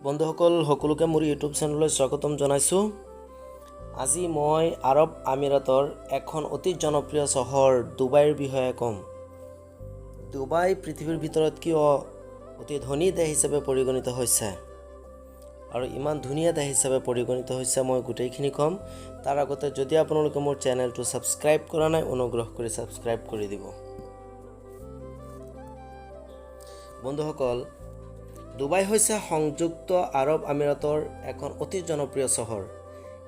বন্ধুসকল সকলোকে মোৰ ইউটিউব চেনেললৈ স্বাগতম জনাইছোঁ। আজি মই আৰব আমিৰাতৰ এখন অতি জনপ্ৰিয় চহৰ ডুবাইৰ বিষয়ে ক'ম। ডুবাই পৃথিৱীৰ ভিতৰত কিয় অতি ধনী দেশ হিচাপে পৰিগণিত হৈছে আৰু ইমান ধুনীয়া দেশ হিচাপে পৰিগণিত হৈছে মই গোটেইখিনি ক'ম। তাৰ আগতে যদি আপোনালোকে মোৰ চেনেলটো ছাবস্ক্ৰাইব কৰা নাই অনুগ্ৰহ কৰি ছাবস্ক্ৰাইব কৰি দিব। বন্ধুসকল, ডুবাই হৈছে সংযুক্ত আৰব আমিৰাতৰ এখন অতি জনপ্ৰিয় চহৰ।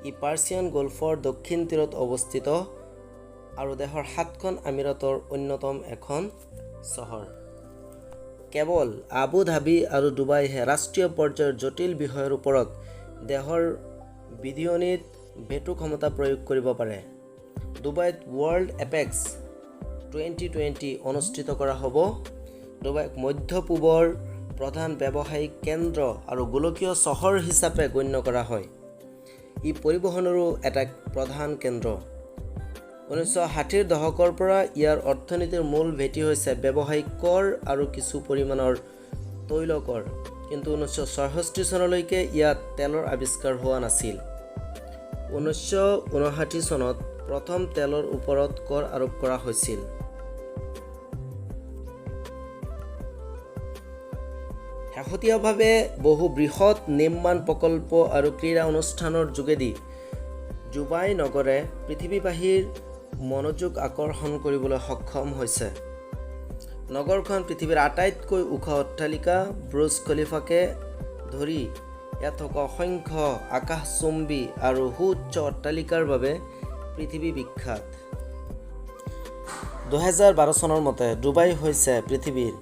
ই পাৰ্চিয়ান গল্ফৰ দক্ষিণ তীৰত অৱস্থিত আৰু দেশৰ 7খন আমিৰাতৰ অন্যতম এখন চহৰ। কেৱল আবু ধাবি আৰু ডুবাইহে ৰাষ্ট্ৰীয় পৰ্যায়ৰ জটিল বিষয়ৰ ওপৰত দেশৰ বিধিয়নীত ভেটো ক্ষমতা প্ৰয়োগ কৰিব পাৰে। ডুবাইত ৱৰ্ল্ড এপেক্স 2020 অনুষ্ঠিত কৰা হ'ব। ডুবাইক মধ্য পূবৰ প্ৰধান ব্যৱসায়িক কেন্দ্ৰ আৰু গোলকীয় চহৰ হিচাপে গণ্য কৰা হয়। ই পৰিবহণৰো এটা প্ৰধান কেন্দ্ৰ। 1960ৰ দশকৰ পৰা ইয়াৰ অৰ্থনীতিৰ মূল ভেটি হৈছে ব্যৱসায়িক কৰ আৰু কিছু পৰিমাণৰ তৈল কৰ, কিন্তু 1966 চনলৈকে ইয়াত তেলৰ আৱিষ্কাৰ হোৱা নাছিল। 1959 চনত প্ৰথম তেলৰ ওপৰত কৰ আৰোপ কৰা হৈছিল। শেহতীয়াভাৱে বহু বৃহৎ নিৰ্মাণ প্ৰকল্প আৰু ক্ৰীড়া অনুষ্ঠানৰ যোগেদি ডুবাই নগৰে পৃথিৱীবাসীৰ মনোযোগ আকৰ্ষণ কৰিবলৈ সক্ষম হৈছে। নগৰখন পৃথিৱীৰ আটাইতকৈ ওখ অট্টালিকা বুৰ্জ খলিফাকে ধৰি ইয়াত থকা অসংখ্য আকাশচুম্বী আৰু সুউচ্চ অট্টালিকাৰ বাবে পৃথিৱী বিখ্যাত। 2012 চনৰ মতে ডুবাই হৈছে পৃথিৱীৰ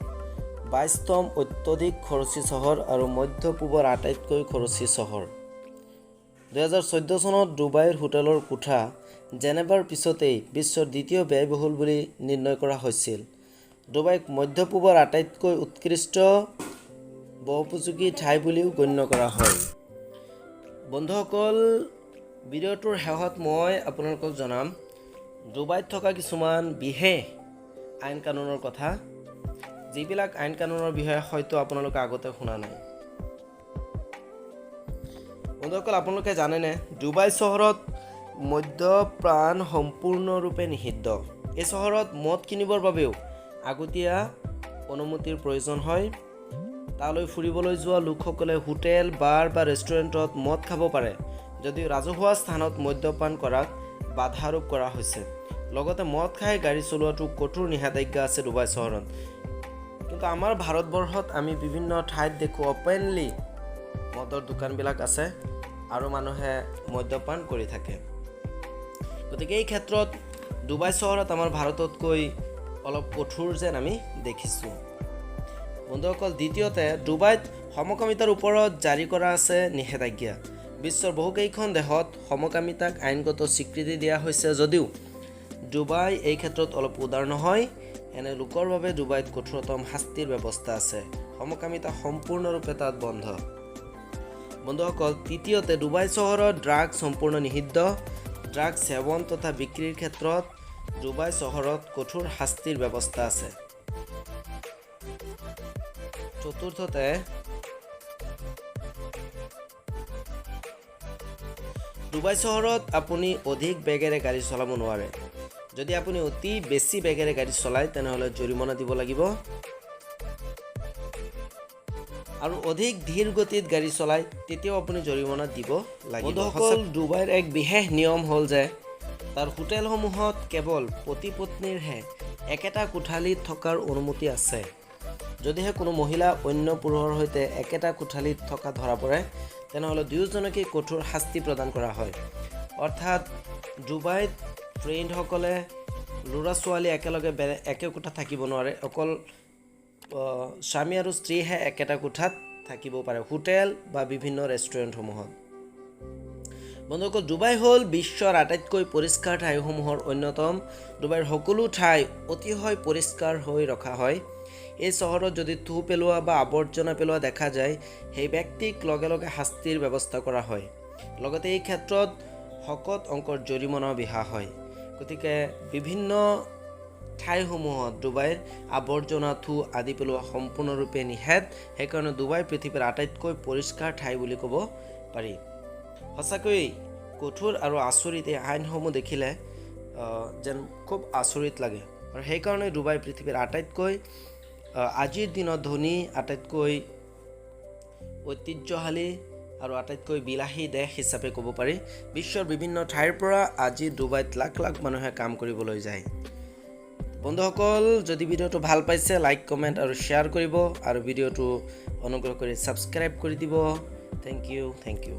22তম অত্যধিক খৰচী চহৰ আৰু মধ্য পূবৰ আটাইতকৈ খৰচী চহৰ। 2014 চনত ডুবাইৰ হোটেলৰ কোঠা জেনেভাৰ পিছতেই বিশ্বৰ দ্বিতীয় ব্যয়বহুল বুলি নিৰ্ণয় কৰা হৈছিল। ডুবাইক মধ্য পূবৰ আটাইতকৈ উৎকৃষ্ট বহুপযোগী ঠাই বুলিও গণ্য কৰা হয়। বন্ধুসকল, ভিডিঅ'টোৰ শেষত মই আপোনালোকক জনাম ডুবাইত থকা কিছুমান বিশেষ আইন কানুনৰ কথা, যিবিলাক আইন কানুনৰ বিষয়ে হয়তো আপোনালোকে আগতে শুনা নাই। বন্ধুসকল, আপোনালোকে জানেনে ডুবাই চহৰত মদ্যপান সম্পূৰ্ণৰূপে নিষিদ্ধ। এই চহৰত মদ কিনিবৰ বাবেও আগতীয়া অনুমতিৰ প্ৰয়োজন হয়। তালৈ ফুৰিবলৈ যোৱা লোকসকলে হোটেল, বাৰ বা ৰেষ্টুৰেণ্টত মদ খাব পাৰে, যদিও ৰাজহুৱা স্থানত মদ্যপান কৰাত বাধা আৰোপ কৰা হৈছে। লগতে মদ খাই গাড়ী চলোৱাটো কঠোৰ নিষেধাজ্ঞা আছে ডুবাই চহৰত। কিন্তু আমাৰ ভাৰতবৰ্ষত আমি বিভিন্ন ঠাইত দেখোঁ অপেনলি মদৰ দোকানবিলাক আছে আৰু মানুহে মদ্যপান কৰি থাকে। গতিকে এই ক্ষেত্ৰত ডুবাই চহৰত আমাৰ ভাৰততকৈ অলপ কঠোৰ যেন আমি দেখিছোঁ। বন্ধুসকল, দ্বিতীয়তে ডুবাইত সমকামিতাৰ ওপৰত জাৰি কৰা আছে নিষেধাজ্ঞা। বিশ্বৰ বহুকেইখন দেশত সমকামিতাক আইনগত স্বীকৃতি দিয়া হৈছে যদিও ডুবাই এই ক্ষেত্ৰত অলপ উদাৰ নহয়। এনে লোকৰ বাবে ডুবাইত কঠোৰতম শাস্তিৰ ব্যৱস্থা আছে। সমকামিতা সম্পূৰ্ণৰূপে তাত বন্ধ। বন্ধুসকল, তৃতীয়তে ডুবাই চহৰত ড্ৰাগছ সম্পূৰ্ণ নিষিদ্ধ। ড্ৰাগছ সেৱন তথা বিক্ৰীৰ ক্ষেত্ৰত ডুবাই চহৰত কঠোৰ শাস্তিৰ ব্যৱস্থা আছে। চতুৰ্থতে ডুবাই চহৰত আপুনি অধিক বেগেৰে গাড়ী চলাব নোৱাৰে। যদি আপুনি অতি বেছি বেগেৰে গাড়ী চলায় তেনেহ'লে জৰিমনা দিব লাগিব, আৰু অধিক ধীৰ গতিত গাড়ী চলায় তেতিয়াও আপুনি জৰিমনা দিব লাগিব। বন্ধুসকল, ডুবাইৰ এক বিশেষ নিয়ম হ'ল যে তাৰ হোটেলসমূহত কেৱল পতি পত্নীৰহে একেটা কোঠালিত থকাৰ অনুমতি আছে। যদিহে কোনো মহিলা অন্য পুৰুষৰ সৈতে একেটা কোঠালিত থকা ধৰা পৰে তেনেহ'লে দুয়োজনকেই কঠোৰ শাস্তি প্ৰদান কৰা হয়। অৰ্থাৎ ডুবাইত ফ্ৰেণ্ডসকলে ল'ৰা ছোৱালী একেলগে একে কোঠাত থাকিব নোৱাৰে। অকল স্বামী আৰু স্ত্ৰীহে একেটা কোঠাত থাকিব পাৰে হোটেল বা বিভিন্ন ৰেষ্টুৰেণ্টসমূহত। বন্ধুসকল, ডুবাই হ'ল বিশ্বৰ আটাইতকৈ পৰিষ্কাৰ ঠাইসমূহৰ অন্যতম। ডুবাইৰ সকলো ঠাই অতিশয় পৰিষ্কাৰ হৈ ৰখা হয়। এই চহৰত যদি থু পেলোৱা বা আৱৰ্জনা পেলোৱা দেখা যায় সেই ব্যক্তিক লগে লগে শাস্তিৰ ব্যৱস্থা কৰা হয়। লগতে এই ক্ষেত্ৰত শকত অংকৰ জৰিমনাও বিহা হয়। গতিকে বিভিন্ন ঠাইসমূহত ডুবাইৰ আৱৰ্জনা থু আদি পেলোৱা সম্পূৰ্ণৰূপে নিষেধ। সেইকাৰণে ডুবাই পৃথিৱীৰ আটাইতকৈ পৰিষ্কাৰ ঠাই বুলি ক'ব পাৰি। সঁচাকৈ কঠোৰ আৰু আচৰিত এই আইনসমূহ দেখিলে যেন খুব আচৰিত লাগে। আৰু সেইকাৰণে ডুবাই পৃথিৱীৰ আটাইতকৈ আজিৰ দিনত ধনী, আটাইতকৈ ঐতিহ্যশালী আৰু আটাইতকৈ বিলাসী দেশ হিচাপে ক'ব পাৰি। বিশ্বৰ বিভিন্ন ঠাইৰ পৰা আজি ডুবাইত লাখ লাখ মানুহে কাম কৰিবলৈ যায়। বন্ধুসকল, যদি ভিডিঅ'টো ভাল পাইছে লাইক, কমেণ্ট আৰু শ্বেয়াৰ কৰিব আৰু ভিডিঅ'টো অনুগ্ৰহ কৰি ছাবস্ক্ৰাইব কৰি দিব। Thank U.